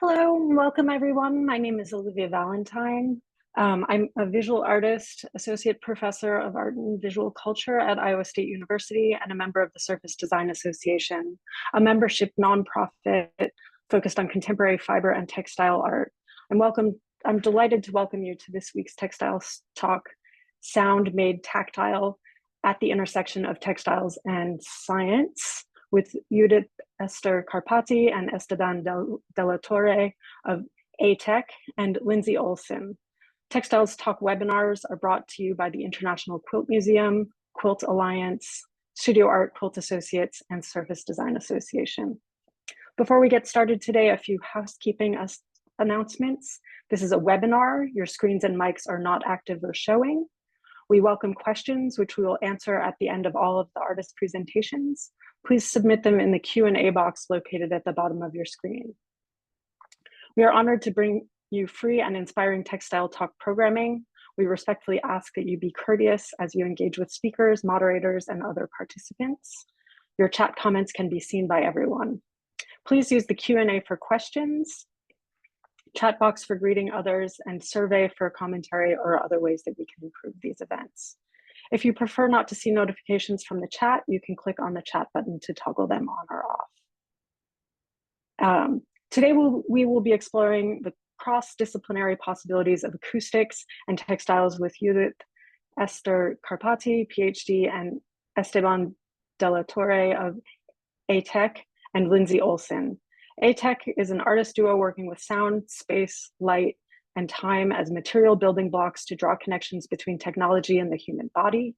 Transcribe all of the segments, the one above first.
Hello, welcome everyone. My name is Olivia Valentine. I'm a visual artist, associate professor of art and visual culture at Iowa State University, and a member of the Surface Design Association, a membership nonprofit focused on contemporary fiber and textile art. I'm delighted to welcome you to this week's Textiles talk, Sound Made Tactile at the Intersection of Textiles and Science, with Judit Eszter Kárpáti and Esteban de Torre of EJTECH and Lindsay Olson. Textiles Talk webinars are brought to you by the International Quilt Museum, Quilt Alliance, Studio Art Quilt Associates, and Surface Design Association. Before we get started today, a few housekeeping announcements. This is a webinar. Your screens and mics are not active or showing. We welcome questions, which we will answer at the end of all of the artist presentations. Please submit them in the Q&A box located at the bottom of your screen. We are honored to bring you free and inspiring Textile Talk programming. We respectfully ask that you be courteous as you engage with speakers, moderators, and other participants. Your chat comments can be seen by everyone. Please use the Q&A for questions, chat box for greeting others, and survey for commentary or other ways that we can improve these events. If you prefer not to see notifications from the chat, you can click on the chat button to toggle them on or off. Today we will be exploring the cross-disciplinary possibilities of acoustics and textiles with Judit Eszter Kárpáti, PhD, and Esteban de Torre of EJTECH, and Lindsay Olson. EJTECH is an artist duo working with sound, space, light, and time as material building blocks to draw connections between technology and the human body.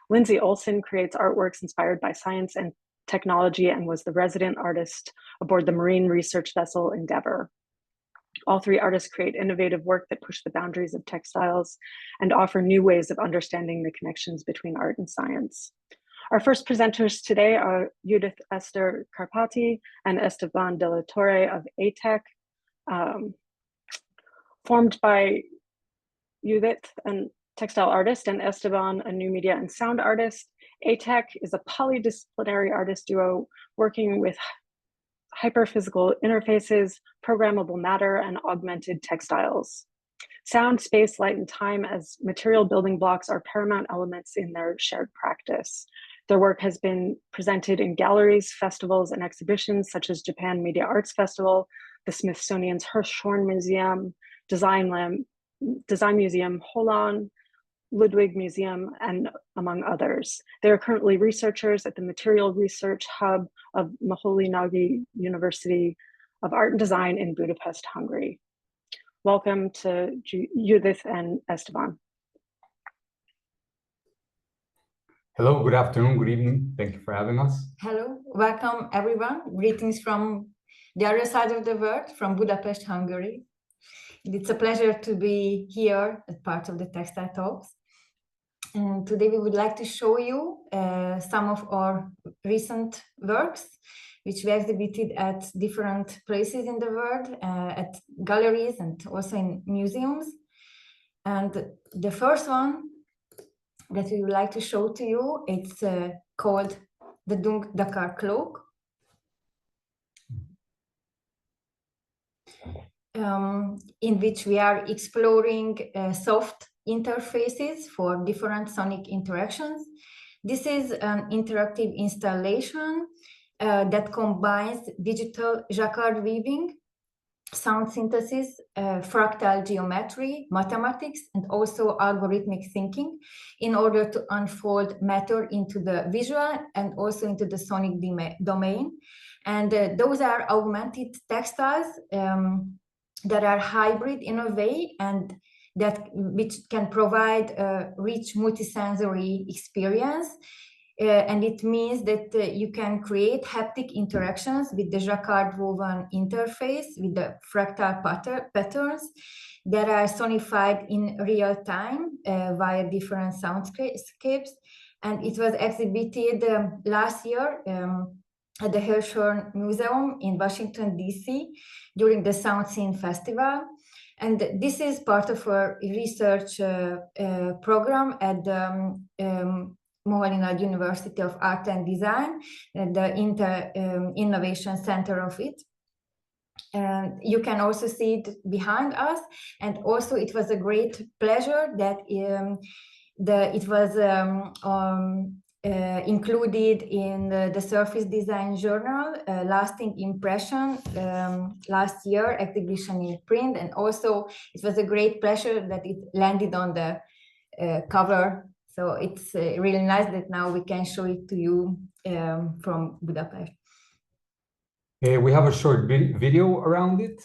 Lindsay Olson creates artworks inspired by science and technology and was the resident artist aboard the marine research vessel Endeavour. All three artists create innovative work that push the boundaries of textiles and offer new ways of understanding the connections between art and science. Our first presenters today are Judit Eszter Kárpáti and Esteban de Torre of EJTECH. Formed by Judit, a textile artist, and Esteban, a new media and sound artist, EJTECH is a polydisciplinary artist duo working with hyperphysical interfaces, programmable matter, and augmented textiles. Sound, space, light, and time as material building blocks are paramount elements in their shared practice. Their work has been presented in galleries, festivals, and exhibitions such as Japan Media Arts Festival, the Smithsonian's Hirshhorn Museum, Design Museum Holland, Ludwig Museum, and among others. They are currently researchers at the Material Research Hub of Moholy-Nagy University of Art and Design in Budapest, Hungary. Welcome to Judith and Esteban. Hello, good afternoon, good evening. Thank you for having us. Hello, welcome everyone. Greetings from the other side of the world, from Budapest, Hungary. It's a pleasure to be here as part of the Textile Talks. And today we would like to show you some of our recent works, which we exhibited at different places in the world, at galleries and also in museums. And the first one that we would like to show to you, it's called the Dung Dakar Cloak. In which we are exploring soft interfaces for different sonic interactions. This is an interactive installation that combines digital jacquard weaving, sound synthesis, fractal geometry, mathematics, and also algorithmic thinking in order to unfold matter into the visual and also into the sonic domain. And those are augmented textiles that are hybrid in a way, and which can provide a rich multisensory experience. And it means that you can create haptic interactions with the jacquard woven interface with the fractal patterns that are sonified in real time via different soundscapes. And it was exhibited last year at the Hirshhorn Museum in Washington, D.C. during the Sound Scene Festival. And this is part of our research program at the Moholy-Nagy University of Art and Design, the Innovation Center of it. And you can also see it behind us. And also it was a great pleasure that it was included in the Surface Design Journal, Lasting Impression, last year, exhibition in print. And also it was a great pleasure that it landed on the cover. So it's really nice that now we can show it to you from Budapest. We have a short video around it.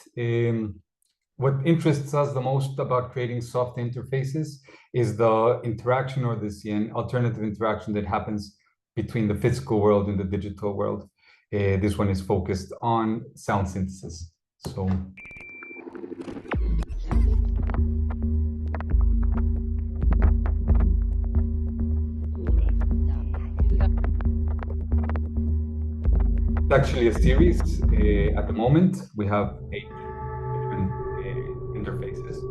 What interests us the most about creating soft interfaces is the interaction, or this alternative interaction that happens between the physical world and the digital world. This one is focused on sound synthesis. So. It's actually a series. At the moment, we have 8 different interfaces.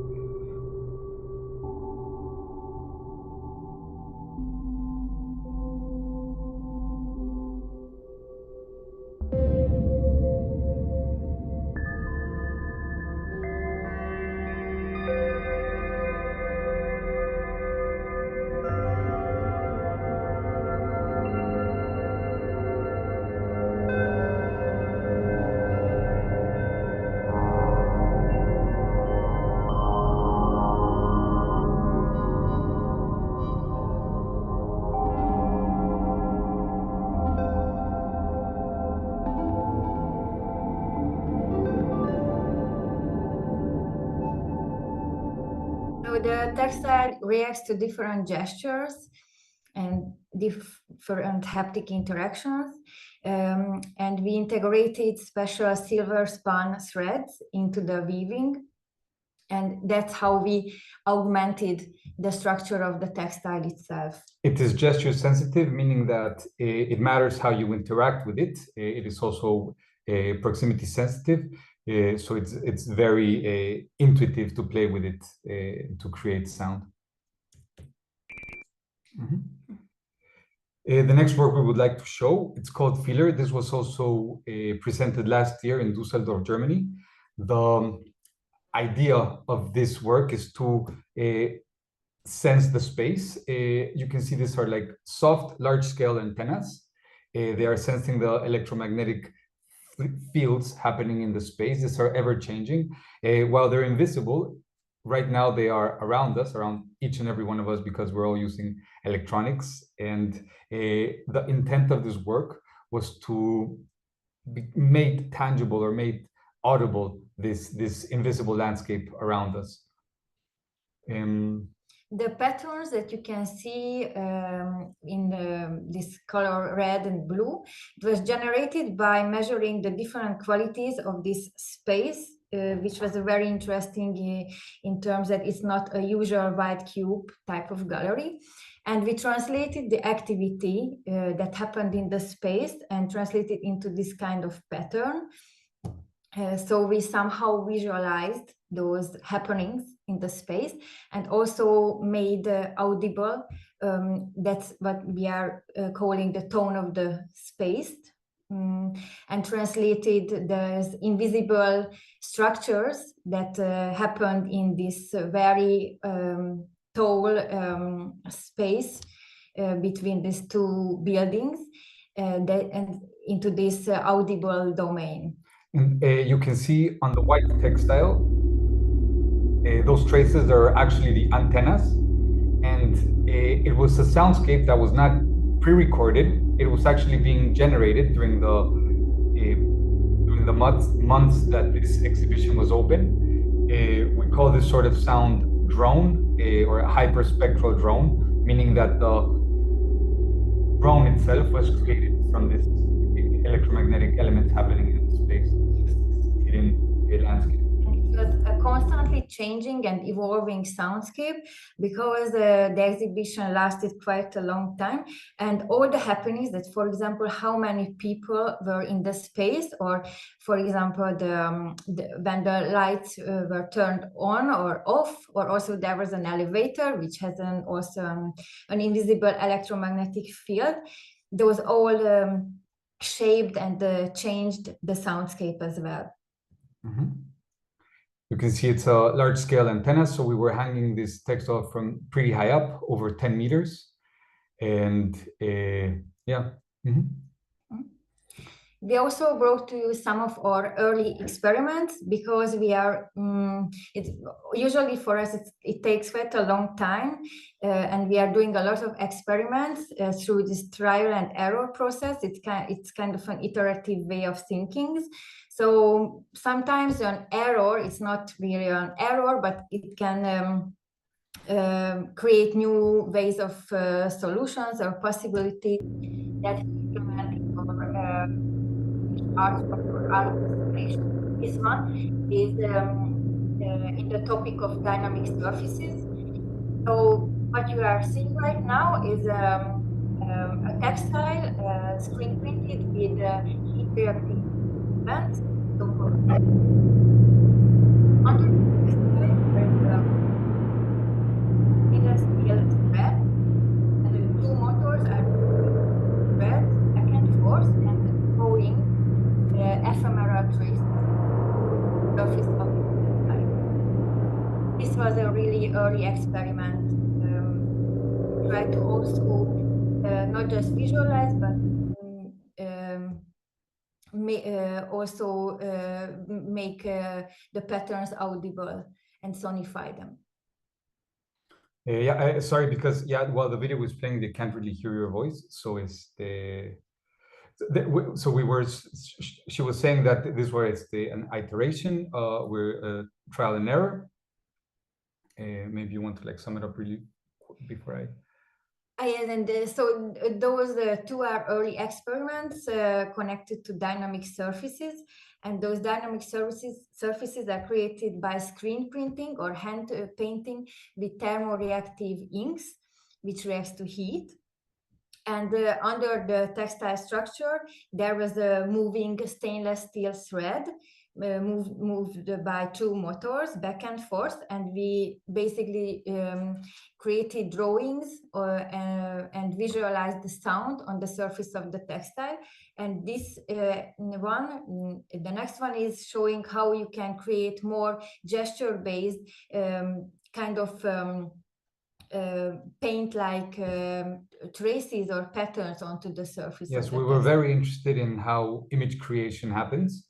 The textile reacts to different gestures and different haptic interactions, and we integrated special silver spun threads into the weaving, and that's how we augmented the structure of the textile itself. It is gesture sensitive, meaning that it matters how you interact with it. It is also proximity sensitive. So it's very intuitive to play with it to create sound. The next work we would like to show, it's called Feeler. This was also presented last year in Düsseldorf, Germany. The idea of this work is to sense the space. You can see these are like soft, large-scale antennas. They are sensing the electromagnetic fields happening in the space. These are ever-changing. While they're invisible, right now they are around us, around each and every one of us, because we're all using electronics. And the intent of this work was to make tangible or made audible this invisible landscape around us. The patterns that you can see in this color red and blue, it was generated by measuring the different qualities of this space, which was very interesting in terms that it's not a usual white cube type of gallery. And we translated the activity that happened in the space and translated into this kind of pattern. So we somehow visualized those happenings in the space and also made audible. That's what we are calling the tone of the space, and translated those invisible structures that happened in this very tall space between these two buildings and into this audible domain. And you can see on the white textile, those traces are actually the antennas. And it was a soundscape that was not pre-recorded. It was actually being generated during the months that this exhibition was open. We call this sort of sound drone or a hyperspectral drone, meaning that the drone itself was created from this electromagnetic elements happening in the space, in a landscape. It was a constantly changing and evolving soundscape because the exhibition lasted quite a long time, and all the happenings that, for example, how many people were in the space, or for example, when the lights were turned on or off, or also there was an elevator which has also an invisible electromagnetic field. Those all shaped and changed the soundscape as well. You can see it's a large scale antenna. So we were hanging this textile from pretty high up, over 10 meters. And yeah. We also brought to you some of our early experiments because we are, usually for us, it takes quite a long time and we are doing a lot of experiments through this trial and error process. It's kind of an iterative way of thinking. So sometimes an error, it's not really an error, but it can create new ways of solutions or possibilities that implement art installation. This one is in the topic of dynamic surfaces. So what you are seeing right now is a textile screen printed with heat reactive vents. So under the textile, there's a stainless steel thread, and the two motors are thread back and forth and throwing ephemeral traces surface of the textile. This was a really early experiment. Try to also not just visualize, but also make the patterns audible and sonify them. Yeah, sorry, because while the video was playing, they can't really hear your voice. So it's so we were. She was saying that this was an iteration. We're trial and error. Maybe you want to like sum it up really before I. And so those two are early experiments connected to dynamic surfaces, and those dynamic surfaces are created by screen printing or hand painting with thermoreactive inks, which reacts to heat. And under the textile structure, there was a moving stainless steel thread moved by two motors back and forth, and we basically created drawings and visualized the sound on the surface of the textile. And this the next one is showing how you can create more gesture-based kind of paint like traces or patterns onto the surface. Yes, we were very interested in how image creation happens.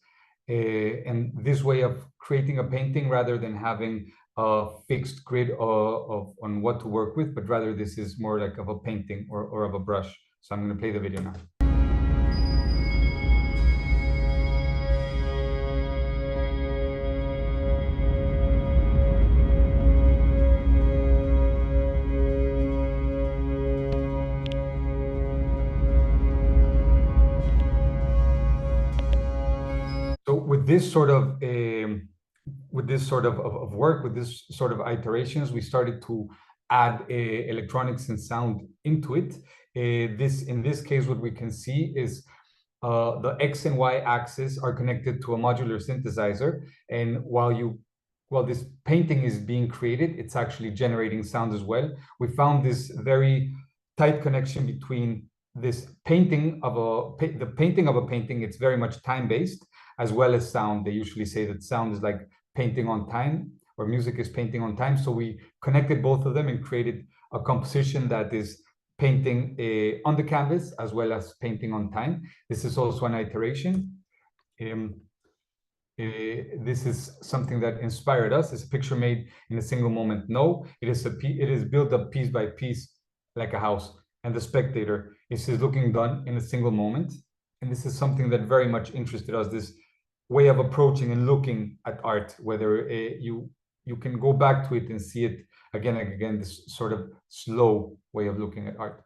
And this way of creating a painting rather than having a fixed grid on what to work with, but rather this is more like of a painting or of a brush. So I'm going to play the video now. So with this sort of work, with this sort of iterations, we started to add electronics and sound into it. In this case, what we can see is the X and Y axis are connected to a modular synthesizer, and while this painting is being created, it's actually generating sound as well. We found this very tight connection between this painting of the painting of a painting. It's very much time-based, as well as sound. They usually say that sound is like painting on time, or music is painting on time. So we connected both of them and created a composition that is painting on the canvas as well as painting on time. This is also an iteration. This is something that inspired us. It's a picture made in a single moment. No, it is built up piece by piece like a house, and the spectator is looking done in a single moment. And this is something that very much interested us, this way of approaching and looking at art, whether you can go back to it and see it again and again, this sort of slow way of looking at art.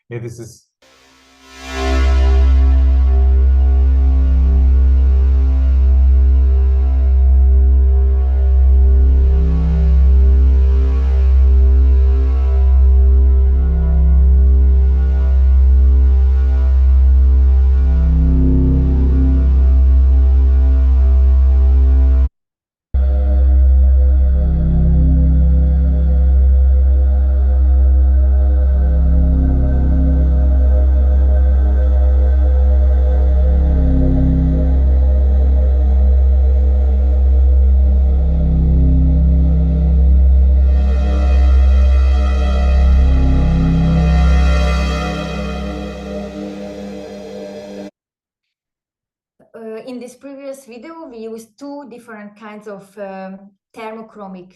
Yeah, this is. in this previous video, we used two different kinds of thermochromic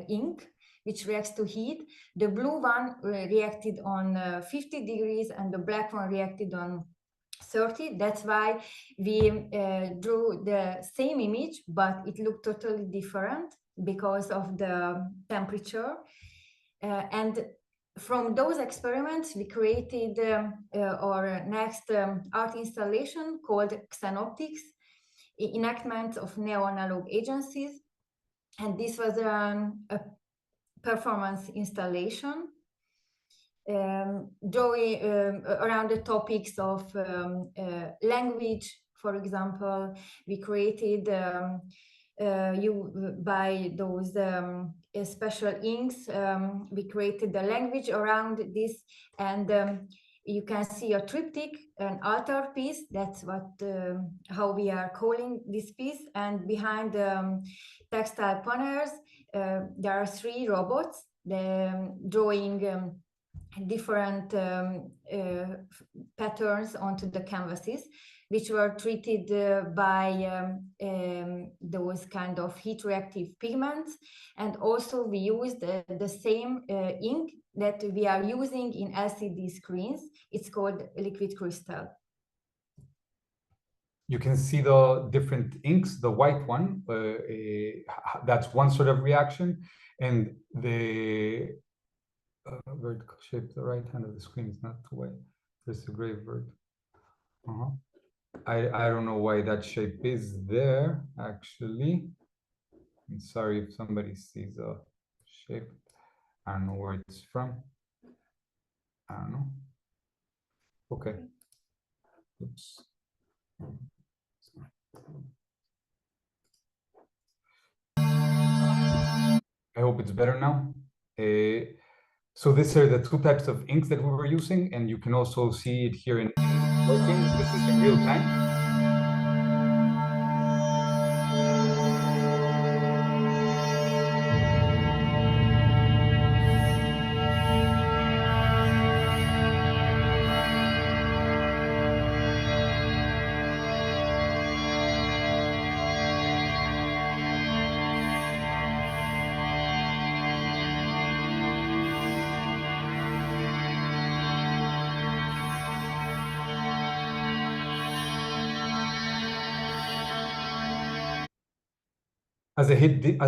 ink, which reacts to heat. The blue one reacted on 50 degrees and the black one reacted on 30. That's why we drew the same image, but it looked totally different because of the temperature. And from those experiments, we created our next art installation called Xenoptics, enactment of neo-analog agencies. And this was a performance installation drawing around the topics of language. For example, we created by those special inks, we created the language around this, and you can see a triptych, an altar piece. That's what how we are calling this piece. And behind the textile panels, there are three robots drawing different patterns onto the canvases, which were treated by those kind of heat reactive pigments. And also we used the same ink that we are using in LCD screens. It's called liquid crystal. You can see the different inks. The white one, that's one sort of reaction, and the vertical shape, the right hand of the screen is not too white. There's a gray vert. I don't know why that shape is there, actually. I'm sorry if somebody sees a shape. I don't know where it's from. I don't know. Okay. Oops. I hope it's better now. So these are the two types of inks that we were using, and you can also see it here in working. This is in real time. As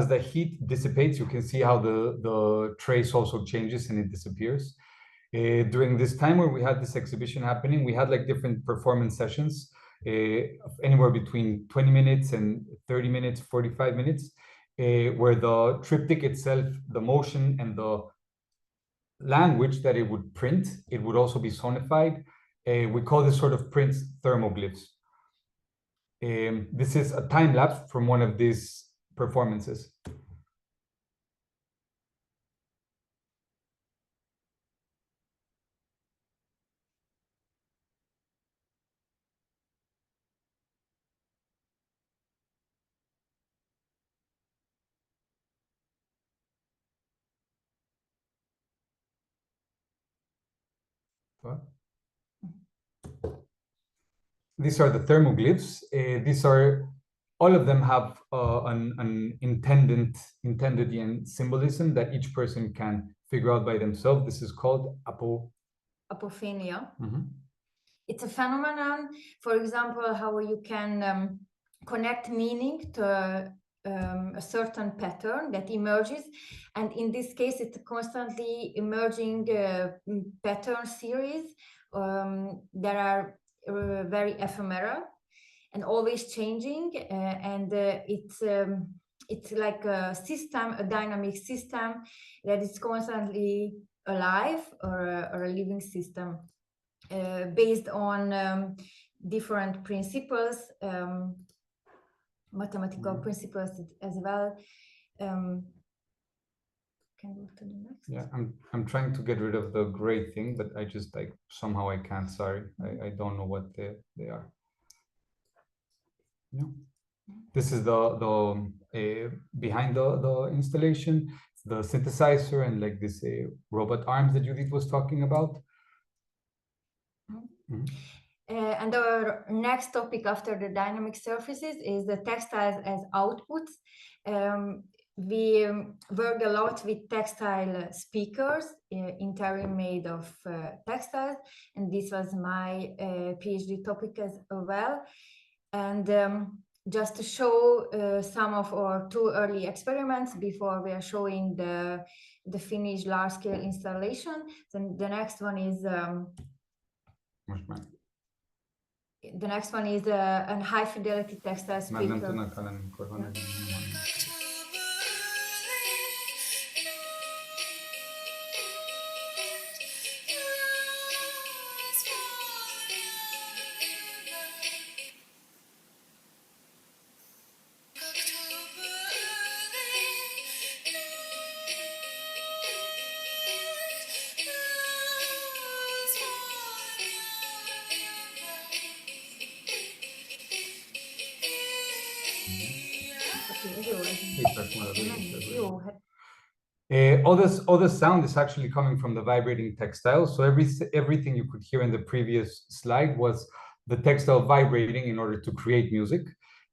the heat dissipates, you can see how the trace also changes and it disappears. During this time where we had this exhibition happening, we had like different performance sessions, anywhere between 20 minutes and 30 minutes, 45 minutes, where the triptych itself, the motion and the language that it would print, it would also be sonified. We call this sort of prints thermoglyphs. This is a time lapse from one of these performances. What? These are the thermoglyphs. These are, all of them have an intended symbolism that each person can figure out by themselves. This is called apophenia. Mm-hmm. It's a phenomenon, for example, how you can connect meaning to a certain pattern that emerges. And in this case, it's a constantly emerging pattern series that are very ephemeral and always changing, and it's like a system, a dynamic system that is constantly alive, or a living system based on different principles, mathematical principles as well. Can go to the next. Yeah, I'm trying to get rid of the gray thing, but I just like somehow I can't. Sorry, I don't know what they are. Yeah. This is the behind the installation, the synthesizer and like this robot arms that Judit was talking about. Mm-hmm. And our next topic after the dynamic surfaces is the textiles as outputs. We work a lot with textile speakers, interim made of textiles, and this was my PhD topic as well. And just to show some of our 2 early experiments before we are showing the finished large-scale installation. Then the next one is a high-fidelity textile speaker. All the sound is actually coming from the vibrating textile. So everything you could hear in the previous slide was the textile vibrating in order to create music.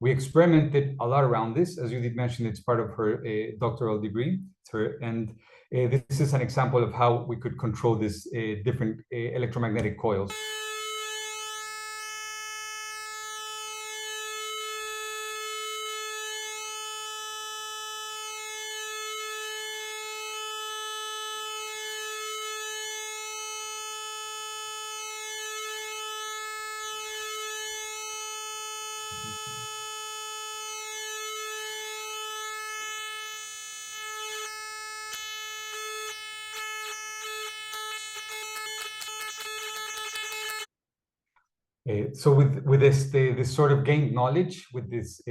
We experimented a lot around this. As Judit mentioned, it's part of her doctoral degree. And this is an example of how we could control this different electromagnetic coils. So with this sort of gained knowledge, with this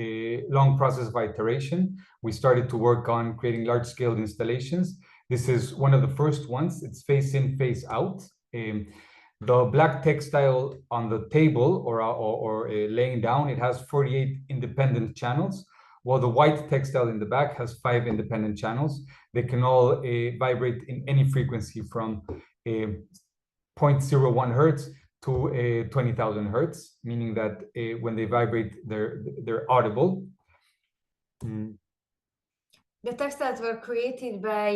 long process of iteration, we started to work on creating large-scale installations. This is one of the first ones. It's face in, face out. The black textile on the table or laying down, it has 48 independent channels, while the white textile in the back has 5 independent channels. They can all vibrate in any frequency from 0.01 hertz to 20,000 hertz, meaning that when they vibrate, they're audible. The textiles were created by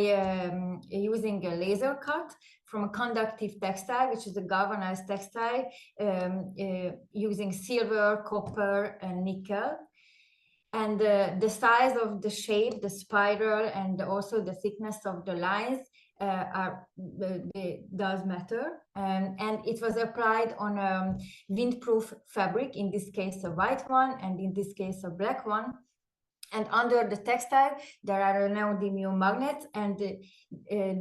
using a laser cut from a conductive textile, which is a galvanized textile, using silver, copper, and nickel. And the size of the shape, the spiral, and also the thickness of the lines does matter. And it was applied on a windproof fabric, in this case a white one, and in this case a black one. And under the textile, there are neodymium magnets, and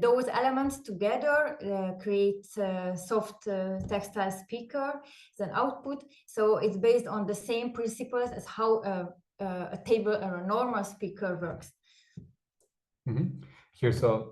those elements together create a soft textile speaker as an output. So it's based on the same principles as how a table or a normal speaker works. Here's a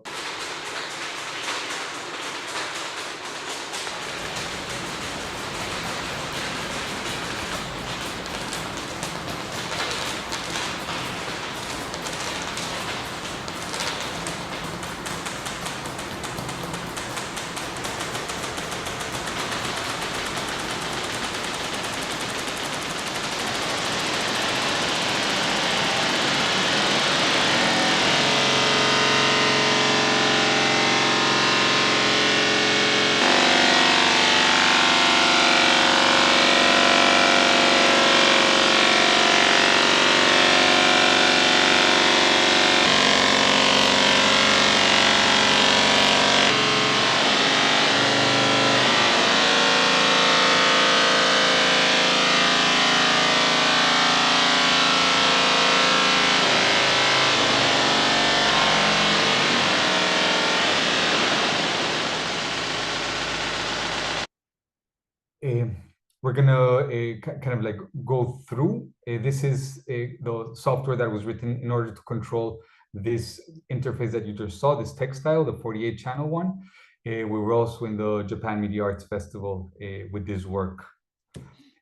we're gonna kind of like go through. This is the software that was written in order to control this interface that you just saw, this textile, the 48 channel one. We were also in the Japan Media Arts Festival with this work.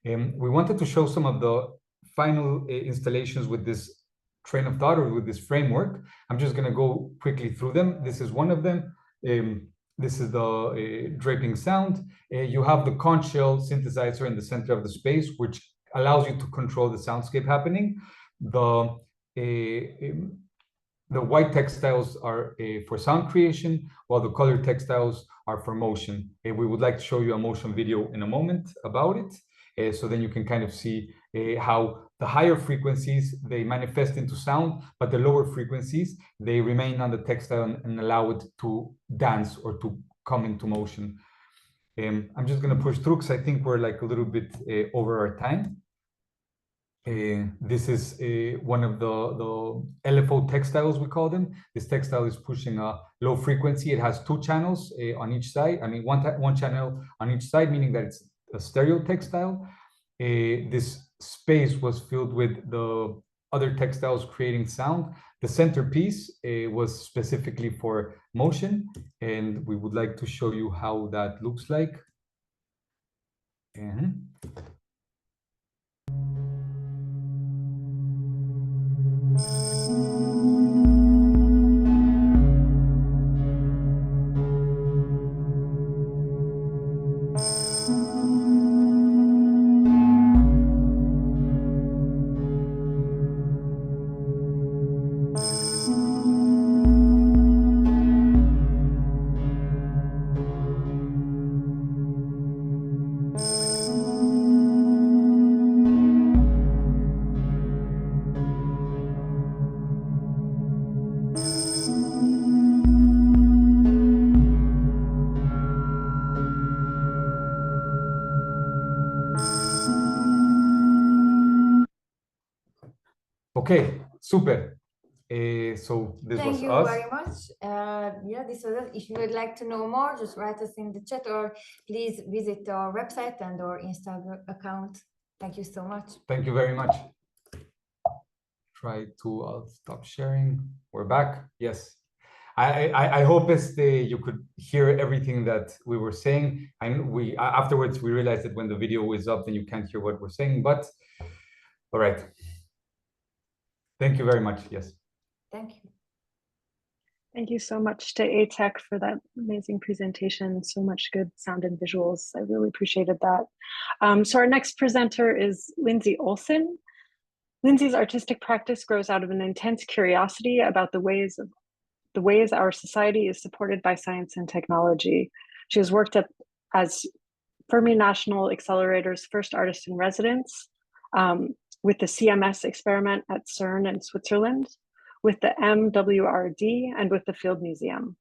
We wanted to show some of the final installations with this train of thought or with this framework. I'm just gonna go quickly through them. This is one of them. this is the draping sound. You have the conch shell synthesizer in the center of the space, which allows you to control the soundscape happening. The white textiles are for sound creation, while the colored textiles are for motion. We would like to show you a motion video in a moment about it. So then you can kind of see how the higher frequencies, they manifest into sound, but the lower frequencies, they remain on the textile and allow it to dance or to come into motion. I'm just going to push through because I think we're like a little bit over our time. This is one of the LFO textiles, we call them. This textile is pushing a low frequency. It has 2 channels on each side. I mean, one channel on each side, meaning that it's a stereo textile. This space was filled with the other textiles creating sound. The centerpiece was specifically for motion, and we would like to show you how that looks like. Okay, super. So this was us. Thank you very much. Yeah, this was it. If you would like to know more, just write us in the chat or please visit our website and our Instagram account. Thank you so much. Thank you very much. I'll stop sharing. We're back. Yes. I hope you could hear everything that we were saying. And afterwards we realized that when the video is up, then you can't hear what we're saying, but all right. Thank you very much. Yes. Thank you. Thank you so much to EJTECH for that amazing presentation. So much good sound and visuals. I really appreciated that. So our next presenter is Lindsay Olson. Lindsay's artistic practice grows out of an intense curiosity about the ways our society is supported by science and technology. She has worked as Fermi National Accelerator's first artist in residence, with the CMS experiment at CERN in Switzerland, with the MWRD, and with the Field Museum.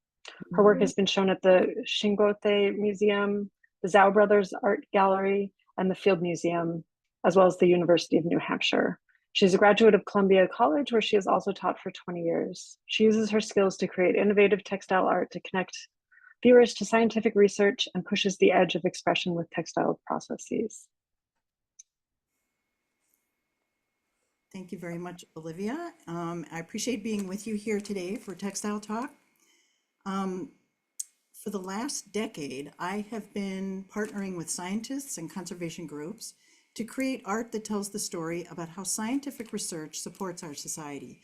Her work has been shown at the Shingote Museum, the Zhao Brothers Art Gallery, and the Field Museum, as well as the University of New Hampshire. She's a graduate of Columbia College, where she has also taught for 20 years. She uses her skills to create innovative textile art to connect viewers to scientific research and pushes the edge of expression with textile processes. Thank you very much, Olivia. I appreciate being with you here today for Textile Talk. For the last decade, I have been partnering with scientists and conservation groups to create art that tells the story about how scientific research supports our society.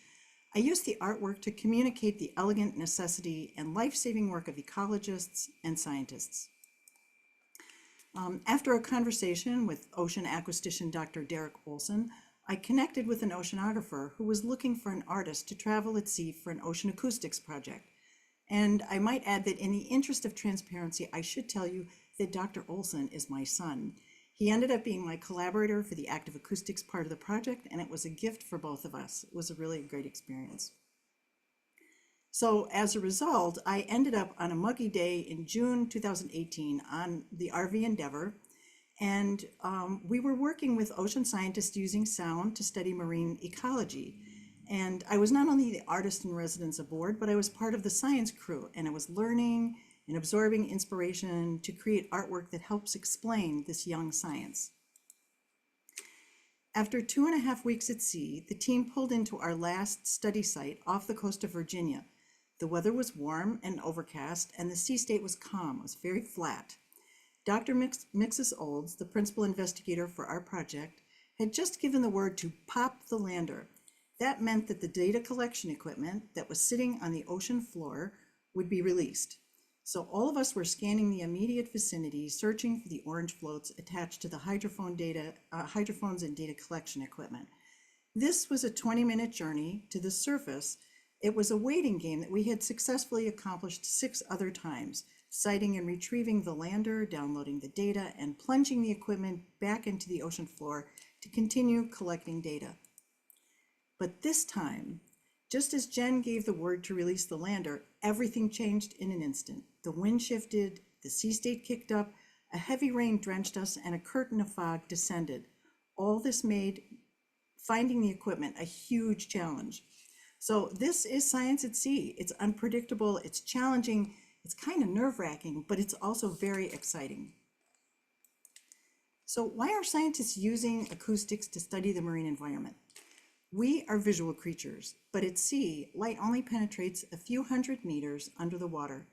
I use the artwork to communicate the elegant necessity and life-saving work of ecologists and scientists. After a conversation with ocean acoustician Dr. Judit Olson, I connected with an oceanographer who was looking for an artist to travel at sea for an ocean acoustics project. And I might add that in the interest of transparency, I should tell you that Dr. Olson is my son. He ended up being my collaborator for the active acoustics part of the project, and it was a gift for both of us. It was a really great experience. So as a result, I ended up on a muggy day in June 2018 on the RV Endeavor, and we were working with ocean scientists using sound to study marine ecology. And I was not only the artist in residence aboard, but I was part of the science crew, and I was learning and absorbing inspiration to create artwork that helps explain this young science. After 2.5 weeks at sea, the team pulled into our last study site off the coast of Virginia. The weather was warm and overcast, and the sea state was calm. It was very flat. Dr. Mixus Olds, the principal investigator for our project, had just given the word to pop the lander. That meant that the data collection equipment that was sitting on the ocean floor would be released. So all of us were scanning the immediate vicinity, searching for the orange floats attached to the hydrophones and data collection equipment. This was a 20-minute journey to the surface. It was a waiting game that we had successfully accomplished 6 other times, sighting and retrieving the lander, downloading the data, and plunging the equipment back into the ocean floor to continue collecting data. But this time, just as Jen gave the word to release the lander, everything changed in an instant. The wind shifted, the sea state kicked up, a heavy rain drenched us, and a curtain of fog descended. All this made finding the equipment a huge challenge. So this is science at sea. It's unpredictable, it's challenging, it's kind of nerve-wracking, but it's also very exciting. So why are scientists using acoustics to study the marine environment? We are visual creatures, but at sea, light only penetrates a few hundred meters under the water.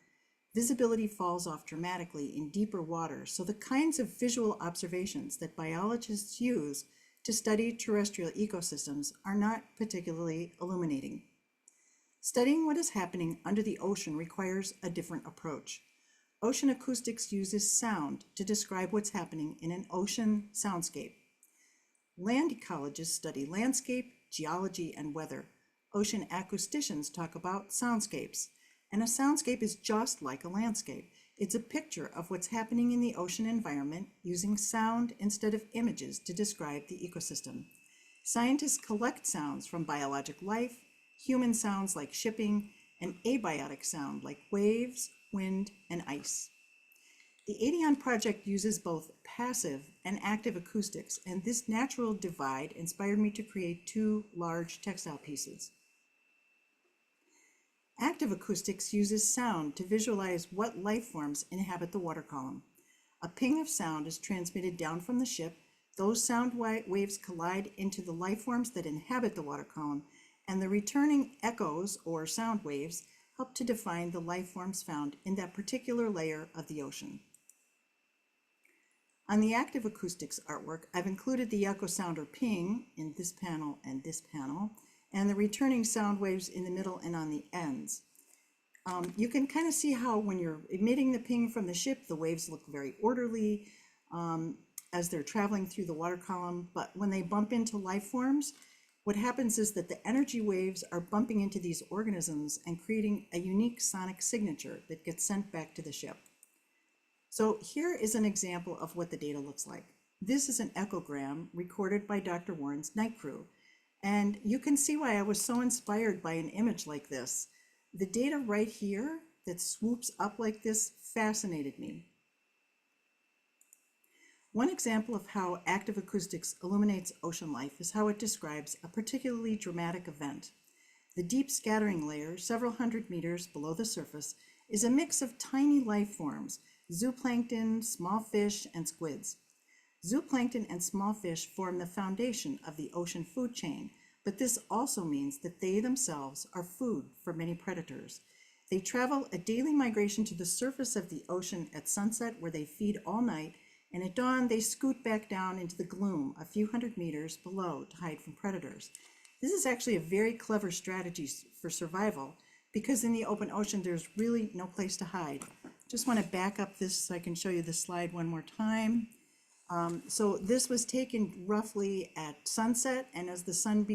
Visibility falls off dramatically in deeper water, so the kinds of visual observations that biologists use to study terrestrial ecosystems are not particularly illuminating. Studying what is happening under the ocean requires a different approach. Ocean acoustics uses sound to describe what's happening in an ocean soundscape. Land ecologists study landscape, geology, and weather. Ocean acousticians talk about soundscapes. And a soundscape is just like a landscape. It's a picture of what's happening in the ocean environment using sound instead of images to describe the ecosystem. Scientists collect sounds from biologic life, human sounds like shipping, and abiotic sound like waves, wind, and ice. The ADION project uses both passive and active acoustics, and this natural divide inspired me to create 2 large textile pieces. Active acoustics uses sound to visualize what life forms inhabit the water column. A ping of sound is transmitted down from the ship. Those sound waves collide into the life forms that inhabit the water column, and the returning echoes or sound waves help to define the life forms found in that particular layer of the ocean. On the active acoustics artwork, I've included the echo sound or ping in this panel, and the returning sound waves in the middle and on the ends. You can kind of see how when you're emitting the ping from the ship, the waves look very orderly as they're traveling through the water column, but when they bump into life forms, what happens is that the energy waves are bumping into these organisms and creating a unique sonic signature that gets sent back to the ship. So here is an example of what the data looks like. This is an echogram recorded by Dr. Warren's night crew. And you can see why I was so inspired by an image like this. The data right here that swoops up like this fascinated me. One example of how active acoustics illuminates ocean life is how it describes a particularly dramatic event. The deep scattering layer, several hundred meters below the surface, is a mix of tiny life forms, zooplankton, small fish, and squids. Zooplankton and small fish form the foundation of the ocean food chain, but this also means that they themselves are food for many predators. They travel a daily migration to the surface of the ocean at sunset, where they feed all night, and at dawn they scoot back down into the gloom a few hundred meters below to hide from predators. This is actually a very clever strategy for survival, because in the open ocean there's really no place to hide. Just want to back up this so I can show you the slide one more time. So this was taken roughly at sunset, and as the sun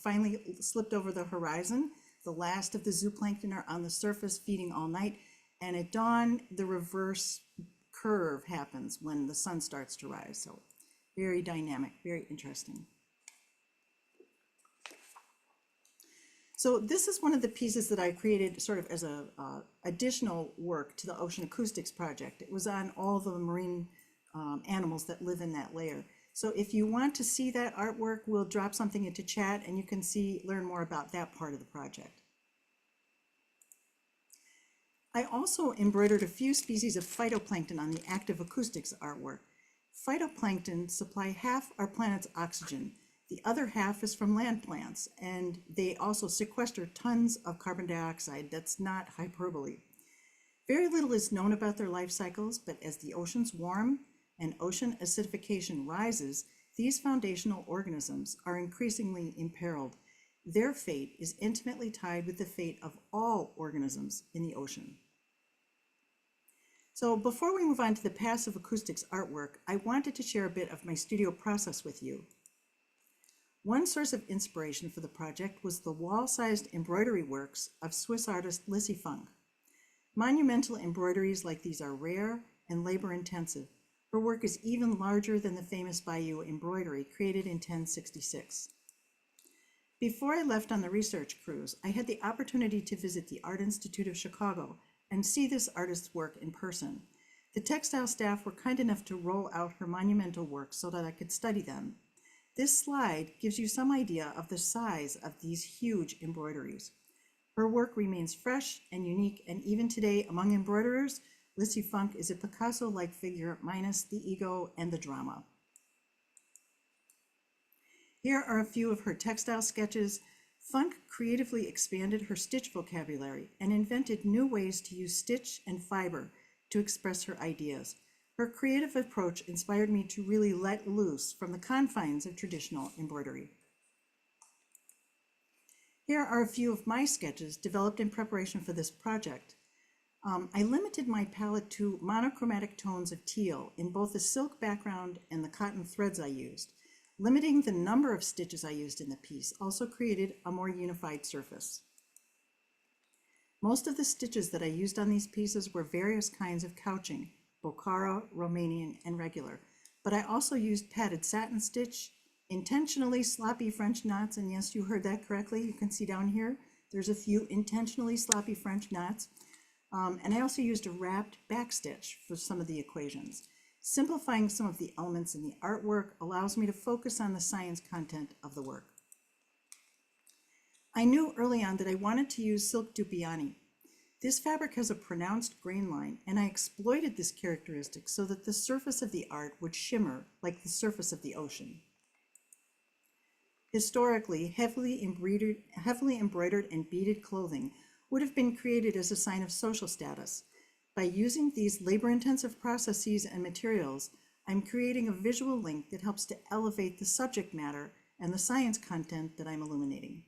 finally slipped over the horizon, the last of the zooplankton are on the surface feeding all night, and at dawn the reverse curve happens when the sun starts to rise. So very dynamic, very interesting. So this is one of the pieces that I created sort of as a additional work to the Ocean Acoustics project. It was on all the marine animals that live in that layer. So if you want to see that artwork, we'll drop something into chat and you can learn more about that part of the project. I also embroidered a few species of phytoplankton on the active acoustics artwork. Phytoplankton supply half our planet's oxygen. The other half is from land plants, and they also sequester tons of carbon dioxide. That's not hyperbole. Very little is known about their life cycles, but as the oceans warm and ocean acidification rises, these foundational organisms are increasingly imperiled. Their fate is intimately tied with the fate of all organisms in the ocean. So before we move on to the passive acoustics artwork, I wanted to share a bit of my studio process with you. One source of inspiration for the project was the wall-sized embroidery works of Swiss artist Lindsay Funk. Monumental embroideries like these are rare and labor-intensive. Her work is even larger than the famous Bayeux embroidery created in 1066. Before I left on the research cruise, I had the opportunity to visit the Art Institute of Chicago and see this artist's work in person. The textile staff were kind enough to roll out her monumental works so that I could study them. This slide gives you some idea of the size of these huge embroideries. Her work remains fresh and unique, and even today among embroiderers, Lindsay Funk is a Picasso-like figure minus the ego and the drama. Here are a few of her textile sketches. Funk creatively expanded her stitch vocabulary and invented new ways to use stitch and fiber to express her ideas. Her creative approach inspired me to really let loose from the confines of traditional embroidery. Here are a few of my sketches developed in preparation for this project. I limited my palette to monochromatic tones of teal in both the silk background and the cotton threads I used. Limiting the number of stitches I used in the piece also created a more unified surface. Most of the stitches that I used on these pieces were various kinds of couching, Bokhara, Romanian, and regular, but I also used padded satin stitch, intentionally sloppy French knots, and yes, you heard that correctly. You can see down here, there's a few intentionally sloppy French knots, and I also used a wrapped back stitch for some of the equations. Simplifying some of the elements in the artwork allows me to focus on the science content of the work. I knew early on that I wanted to use silk dupioni. This fabric has a pronounced grain line, and I exploited this characteristic so that the surface of the art would shimmer like the surface of the ocean. Historically, heavily embroidered and beaded clothing would have been created as a sign of social status. By using these labor-intensive processes and materials, I'm creating a visual link that helps to elevate the subject matter and the science content that I'm illuminating.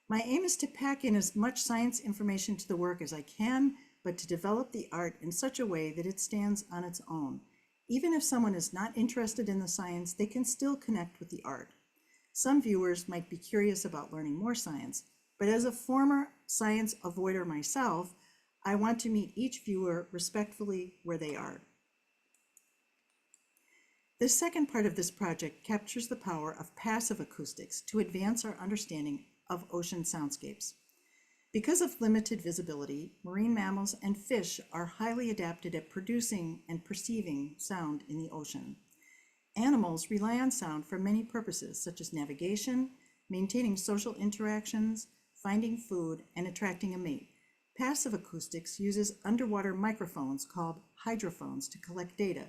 My aim is to pack in as much science information to the work as I can, but to develop the art in such a way that it stands on its own. Even if someone is not interested in the science, they can still connect with the art. Some viewers might be curious about learning more science, but as a former science avoider myself, I want to meet each viewer respectfully where they are. The second part of this project captures the power of passive acoustics to advance our understanding of ocean soundscapes. Because of limited visibility, marine mammals and fish are highly adapted at producing and perceiving sound in the ocean. Animals rely on sound for many purposes, such as navigation, maintaining social interactions, finding food, and attracting a mate. Passive acoustics uses underwater microphones called hydrophones to collect data.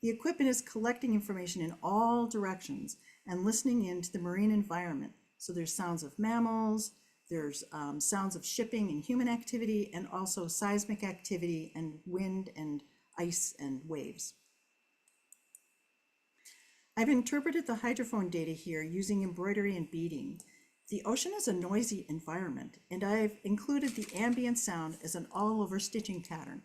The equipment is collecting information in all directions and listening into the marine environment. So there's sounds of mammals, there's sounds of shipping and human activity, and also seismic activity and wind and ice and waves. I've interpreted the hydrophone data here using embroidery and beading. The ocean is a noisy environment, and I've included the ambient sound as an all-over stitching pattern.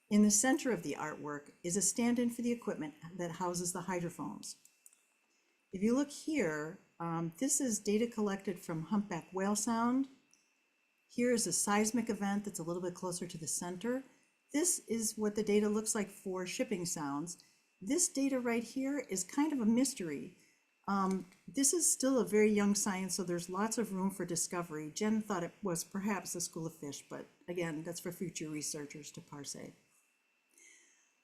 In the center of the artwork is a stand-in for the equipment that houses the hydrophones. If you look here, this is data collected from humpback whale sound. Here is a seismic event that's a little bit closer to the center. This is what the data looks like for shipping sounds. This data right here is kind of a mystery. This is still a very young science, so there's lots of room for discovery. Jen thought it was perhaps a school of fish, but again, that's for future researchers to parse.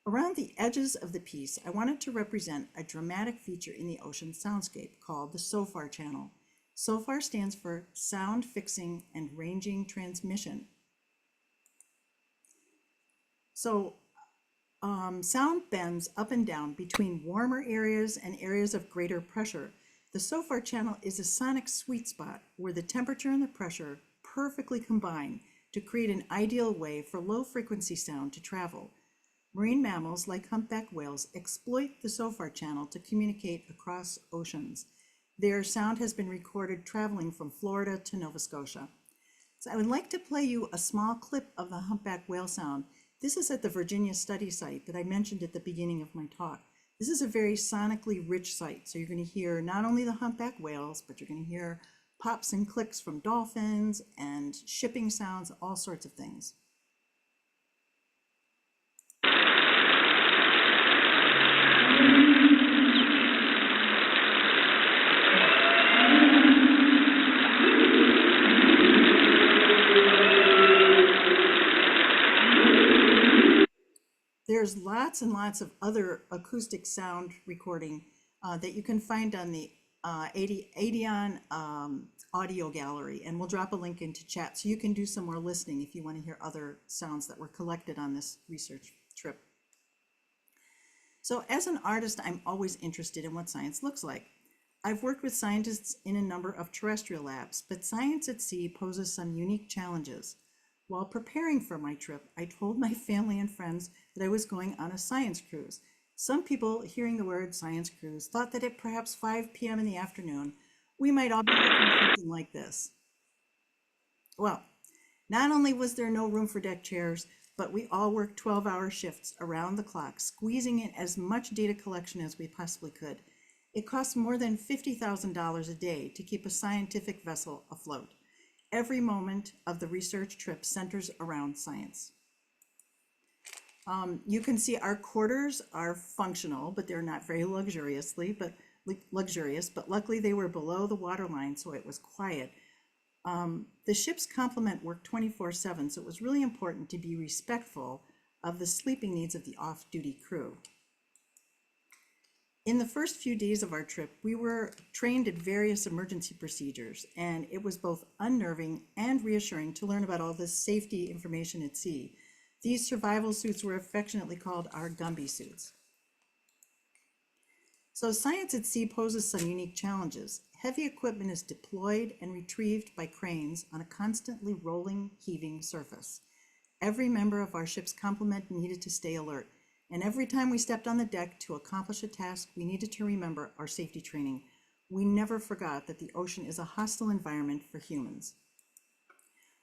Around the edges of the piece, I wanted to represent a dramatic feature in the ocean soundscape called the SOFAR channel. SOFAR stands for Sound Fixing and Ranging Transmission. So sound bends up and down between warmer areas and areas of greater pressure. The SOFAR channel is a sonic sweet spot where the temperature and the pressure perfectly combine to create an ideal way for low frequency sound to travel. Marine mammals like humpback whales exploit the SOFAR channel to communicate across oceans. Their sound has been recorded traveling from Florida to Nova Scotia. So I would like to play you a small clip of the humpback whale sound This is at the Virginia study site that I mentioned at the beginning of my talk. This is a very sonically rich site. So you're going to hear not only the humpback whales, but you're going to hear pops and clicks from dolphins and shipping sounds, all sorts of things. There's lots and lots of other acoustic sound recording that you can find on the Esteban audio gallery, and we'll drop a link into chat so you can do some more listening if you want to hear other sounds that were collected on this research trip. So as an artist, I'm always interested in what science looks like. I've worked with scientists in a number of terrestrial labs, but science at sea poses some unique challenges. While preparing for my trip, I told my family and friends that I was going on a science cruise. Some people, hearing the word science cruise, thought that at perhaps 5 p.m. in the afternoon, we might all be looking something like this. Well, not only was there no room for deck chairs, but we all worked 12-hour shifts around the clock, squeezing in as much data collection as we possibly could. It costs more than $50,000 a day to keep a scientific vessel afloat. Every moment of the research trip centers around science. You can see our quarters are functional, but they're not very luxurious, but luckily they were below the waterline, so it was quiet. The ship's complement worked 24/7, so it was really important to be respectful of the sleeping needs of the off-duty crew. In the first few days of our trip, we were trained at various emergency procedures, and it was both unnerving and reassuring to learn about all this safety information at sea. These survival suits were affectionately called our Gumby suits. So science at sea poses some unique challenges. Heavy equipment is deployed and retrieved by cranes on a constantly rolling, heaving surface. Every member of our ship's complement needed to stay alert. And every time we stepped on the deck to accomplish a task, we needed to remember our safety training. We never forgot that the ocean is a hostile environment for humans.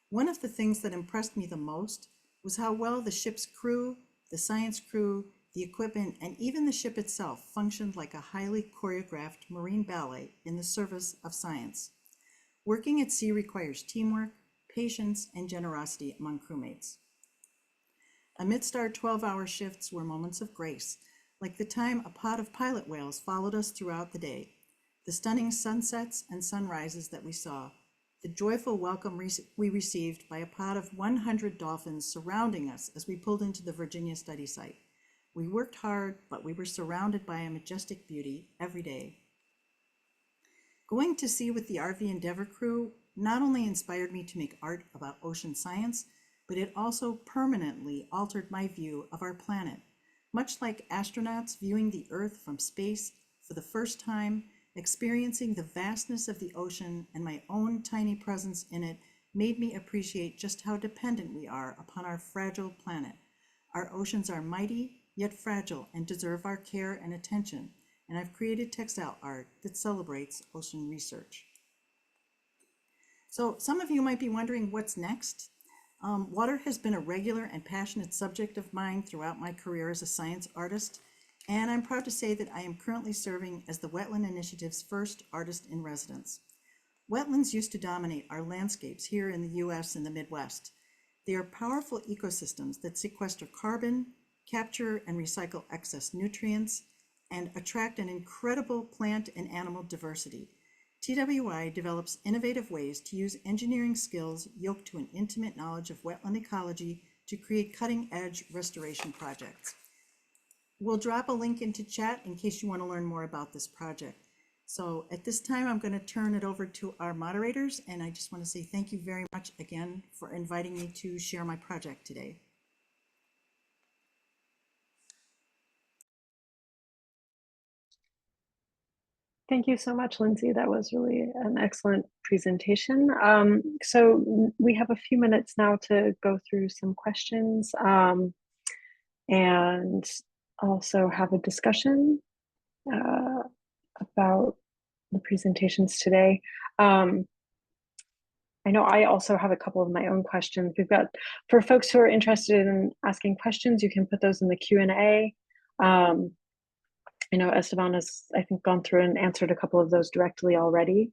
One of the things that impressed me the most was how well the ship's crew, the science crew, the equipment, and even the ship itself functioned like a highly choreographed marine ballet in the service of science. Working at sea requires teamwork, patience, and generosity among crewmates. Amidst our 12-hour shifts were moments of grace, like the time a pod of pilot whales followed us throughout the day, the stunning sunsets and sunrises that we saw, the joyful welcome we received by a pod of 100 dolphins surrounding us as we pulled into the Virginia study site. We worked hard, but we were surrounded by a majestic beauty every day. Going to sea with the RV Endeavor crew not only inspired me to make art about ocean science, but it also permanently altered my view of our planet. Much like astronauts viewing the Earth from space for the first time, experiencing the vastness of the ocean and my own tiny presence in it made me appreciate just how dependent we are upon our fragile planet. Our oceans are mighty, yet fragile, and deserve our care and attention. And I've created textile art that celebrates ocean research. So some of you might be wondering what's next. Water has been a regular and passionate subject of mine throughout my career as a science artist, and I'm proud to say that I am currently serving as the Wetland Initiative's first artist in residence. Wetlands used to dominate our landscapes here in the US and the Midwest. They are powerful ecosystems that sequester carbon, capture and recycle excess nutrients, and attract an incredible plant and animal diversity. TWI develops innovative ways to use engineering skills yoked to an intimate knowledge of wetland ecology to create cutting-edge restoration projects. We'll drop a link into chat in case you want to learn more about this project. So at this time, I'm going to turn it over to our moderators, and I just want to say thank you very much again for inviting me to share my project today. Thank you so much, Lindsay. That was really an excellent presentation. So we have a few minutes now to go through some questions and also have a discussion about the presentations today. I know I also have a couple of my own questions. We've got, for folks who are interested in asking questions, you can put those in the Q&A. I know Esteban has, I think, gone through and answered a couple of those directly already.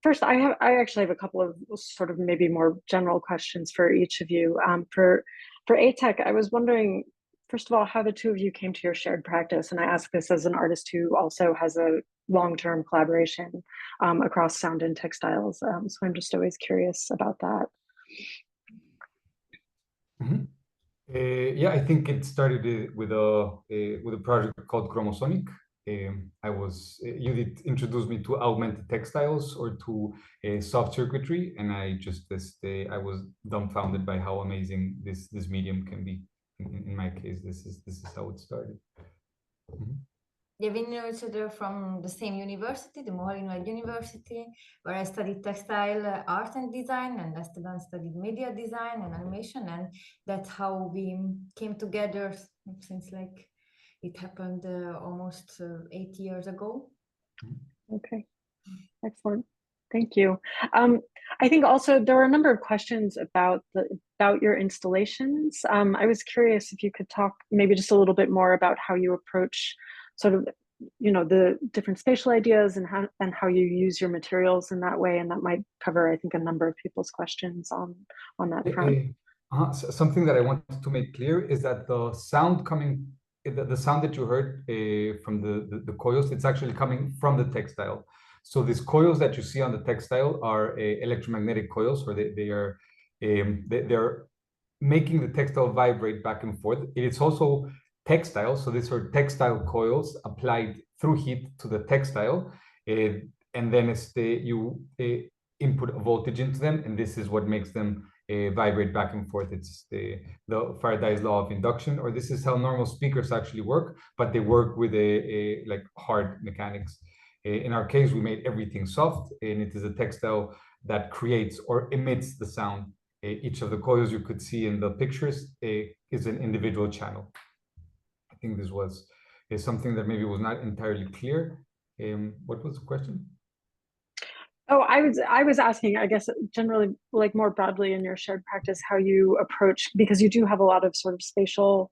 First, I actually have a couple of sort of maybe more general questions for each of you. For EJTECH, I was wondering, first of all, how the two of you came to your shared practice. And I ask this as an artist who also has a long-term collaboration across sound and textiles. So I'm just always curious about that. Mm-hmm. Yeah, I think it started with a project called Chromosonic. Judit introduced me to augmented textiles or to soft circuitry, and I was dumbfounded by how amazing this medium can be. In my case, this is how it started. Mm-hmm. Yeah, we know each other from the same university, the Mohall University, where I studied textile art and design, and Esteban studied media design and animation, and that's how we came together since like it happened almost 8 years ago. Okay, excellent. Thank you. I think also there were a number of questions about your installations. I was curious if you could talk maybe just a little bit more about how you approach sort of, the different spatial ideas and how you use your materials in that way, and that might cover, I think, a number of people's questions on that front. Something that I wanted to make clear is that the sound that you heard from the coils, it's actually coming from the textile. So these coils that you see on the textile are electromagnetic coils, or they're making the textile vibrate back and forth. It's also textile, so these are textile coils applied through heat to the textile, and then you input a voltage into them, and this is what makes them vibrate back and forth. It's the Faraday's law of induction, or this is how normal speakers actually work, but they work with like hard mechanics. In our case, we made everything soft, and it is a textile that creates or emits the sound. Each of the coils you could see in the pictures is an individual channel. I think this is something that maybe was not entirely clear. What was the question? Oh, I was asking, I guess, generally, like more broadly in your shared practice, how you approach, because you do have a lot of sort of spatial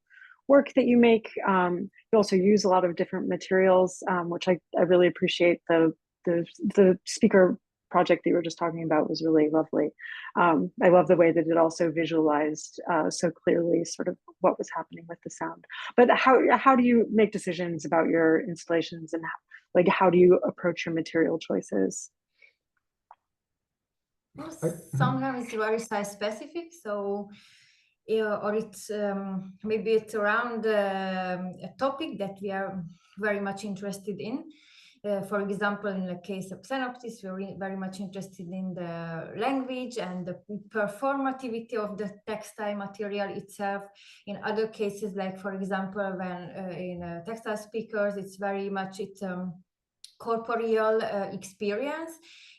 work that you make. You also use a lot of different materials, which I really appreciate. The speaker project that you were just talking about was really lovely. I love the way that it also visualized so clearly sort of what was happening with the sound. But how do you make decisions about your installations, and how do you approach your material choices? Sometimes it's very size specific, so or it's maybe it's around a topic that we are very much interested in. For example, in the case of Synopsis, we're very much interested in the language and the performativity of the textile material itself. In other cases, like for example, when in textile speakers, it's very much corporeal experience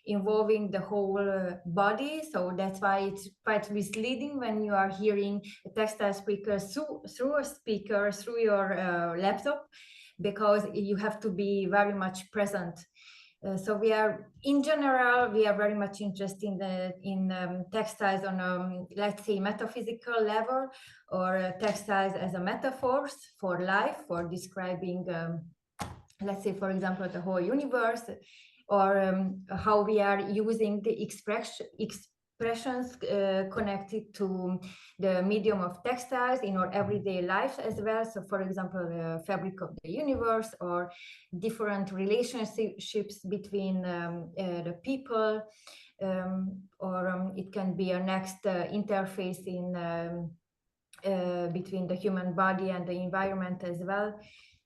involving the whole body. So that's why it's quite misleading when you are hearing a textile speaker through a speaker, through your laptop, because you have to be very much present. So we are, in general, we are very much interested in textiles on a, let's say, metaphysical level, or textiles as a metaphors for life, for describing, let's say, for example, the whole universe, or how we are using the expressions connected to the medium of textiles in our everyday life as well. So for example, the fabric of the universe, or different relationships between the people, or it can be a next interface in between the human body and the environment as well.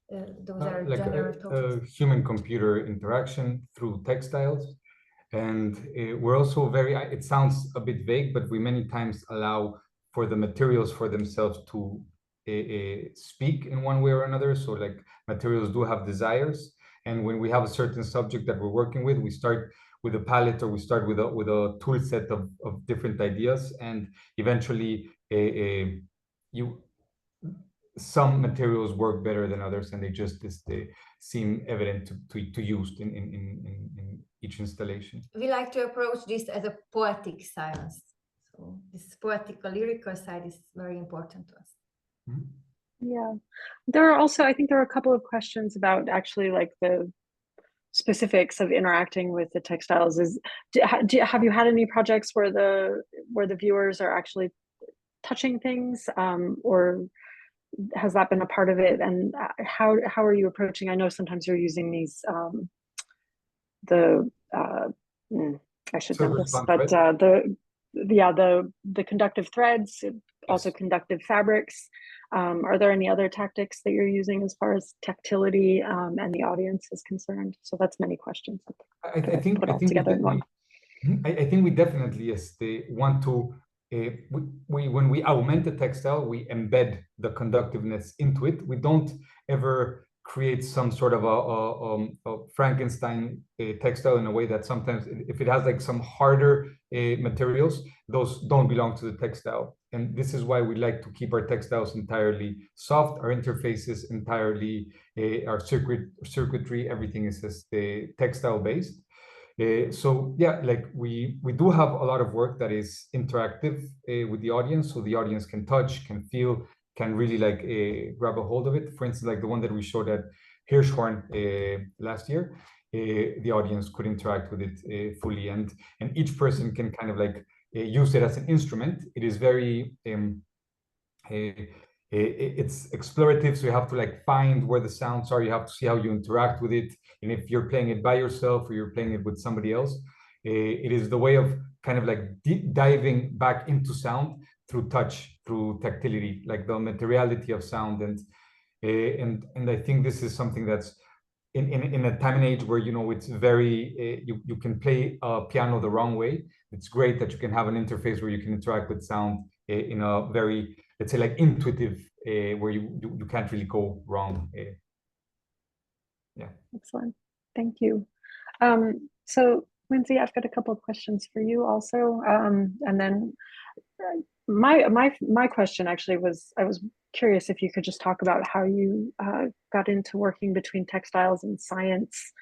Those are like general topics. A human-computer interaction through textiles. And we're also it sounds a bit vague, but we many times allow for the materials for themselves to speak in one way or another. So like materials do have desires. And when we have a certain subject that we're working with, we start with a palette, or we start with a tool set of different ideas. And eventually some materials work better than others, and they seem evident to use in each installation. We like to approach this as a poetic science. So this poetical, lyrical side is very important to us. Mm-hmm. Yeah, there are also, I think there are a couple of questions about actually like the specifics of interacting with the textiles. Have you had any projects where the viewers are actually touching things, or has that been a part of it? And how are you approaching? I know sometimes you're using these I should know this, but the conductive threads, also conductive fabrics. Are there any other tactics that you're using as far as tactility and the audience is concerned? So that's many questions. I think we definitely want to. When we augment the textile, we embed the conductiveness into it. We don't ever create some sort of a Frankenstein textile in a way that sometimes, if it has like some harder materials, those don't belong to the textile. And this is why we like to keep our textiles entirely soft, our interfaces entirely, our circuitry, everything is just textile based. So yeah, like we do have a lot of work that is interactive with the audience, so the audience can touch, can feel, can really like grab a hold of it. For instance, like the one that we showed at Hirschhorn last year, the audience could interact with it fully, and each person can kind of like use it as an instrument. It is very it's explorative, so you have to like find where the sounds are. You have to see how you interact with it, and if you're playing it by yourself or you're playing it with somebody else, it is the way of kind of like diving back into sound through touch, through tactility, like the materiality of sound. And I think this is something that's in a time and age where, you know, it's very you can play a piano the wrong way. It's great that you can have an interface where you can interact with sound in a very, let's say, like intuitive where you can't really go wrong. Yeah. Excellent. Thank you. So Lindsay, I've got a couple of questions for you also. And then my question actually was, I was curious if you could just talk about how you got into working between textiles and science.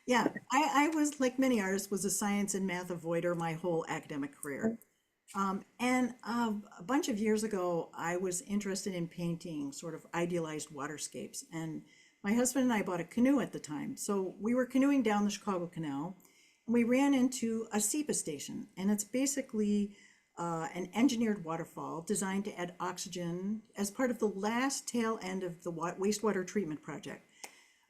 Yeah, I was, like many artists, was a science and math avoider my whole academic career. And a bunch of years ago, I was interested in painting sort of idealized waterscapes. And my husband and I bought a canoe at the time. So we were canoeing down the Chicago Canal, and we ran into a SEPA station. And it's basically an engineered waterfall designed to add oxygen as part of the last tail end of the wastewater treatment project.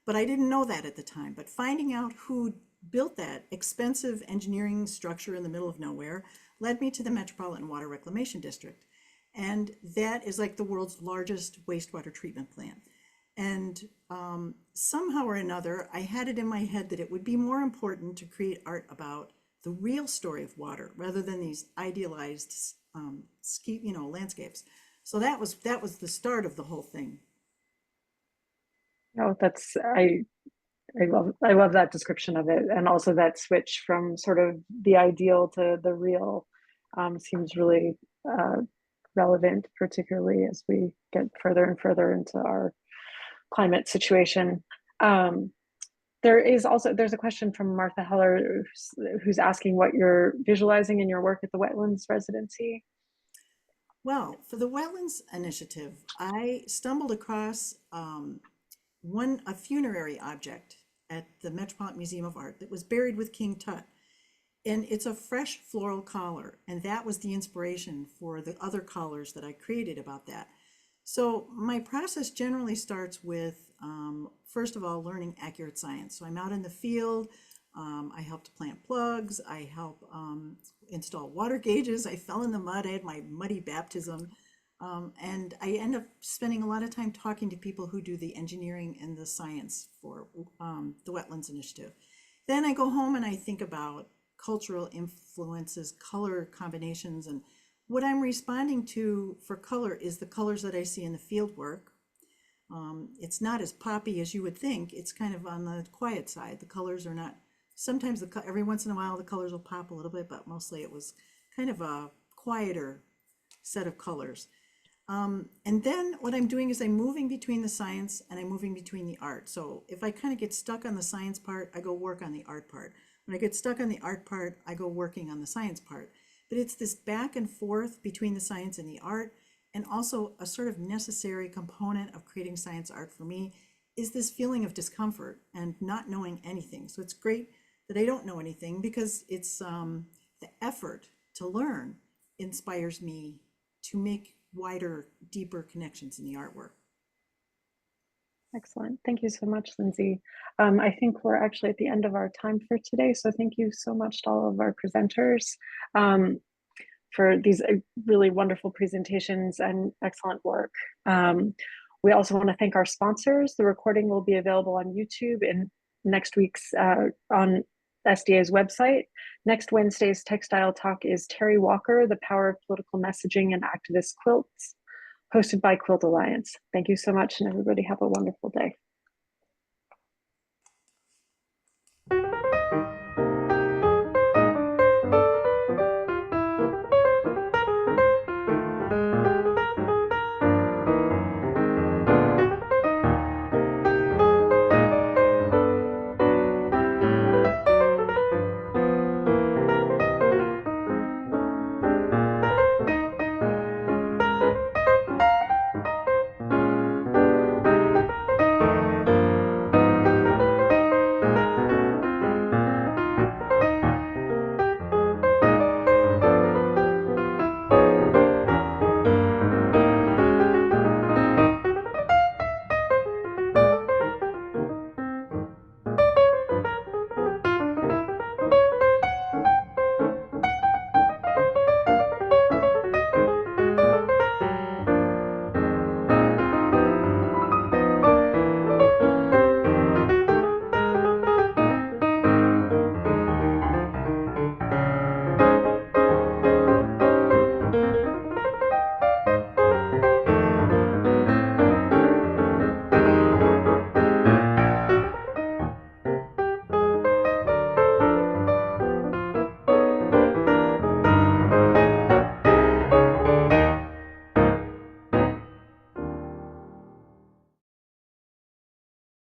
But I didn't know that at the time. But finding out who built that expensive engineering structure in the middle of nowhere led me to the Metropolitan Water Reclamation District. And that is like the world's largest wastewater treatment plant. And somehow or another, I had it in my head that it would be more important to create art about the real story of water rather than these idealized landscapes. So that was the start of the whole thing. Oh, that's I love that description of it, and also that switch from sort of the ideal to the real seems really relevant, particularly as we get further and further into our climate situation. There's a question from Martha Heller who's asking what you're visualizing in your work at the Wetlands Residency. Well, for the Wetlands Initiative, I stumbled across a funerary object at the Metropolitan Museum of Art that was buried with King Tut. And it's a fresh floral collar. And that was the inspiration for the other collars that I created about that. So my process generally starts with, first of all, learning accurate science. So I'm out in the field. I help to plant plugs. I help install water gauges. I fell in the mud. I had my muddy baptism. And I end up spending a lot of time talking to people who do the engineering and the science for the Wetlands Initiative. Then I go home and I think about cultural influences, color combinations, and what I'm responding to for color is the colors that I see in the field work. It's not as poppy as you would think. It's kind of on the quiet side. The colors are not, sometimes every once in a while the colors will pop a little bit, but mostly it was kind of a quieter set of colors. And then what I'm doing is I'm moving between the science and I'm moving between the art. So if I kind of get stuck on the science part, I go work on the art part. When I get stuck on the art part, I go working on the science part. But it's this back and forth between the science and the art, and also a sort of necessary component of creating science art for me is this feeling of discomfort and not knowing anything. So it's great that I don't know anything, because it's the effort to learn inspires me to make wider, deeper connections in the artwork. Excellent. Thank you so much, Lindsay. I think we're actually at the end of our time for today. So thank you so much to all of our presenters for these really wonderful presentations and excellent work. We also want to thank our sponsors. The recording will be available on YouTube in next week's on SDA's website. Next Wednesday's Textile Talk is Terry Walker, The Power of Political Messaging and Activist Quilts, hosted by Quilt Alliance. Thank you so much, and everybody have a wonderful day.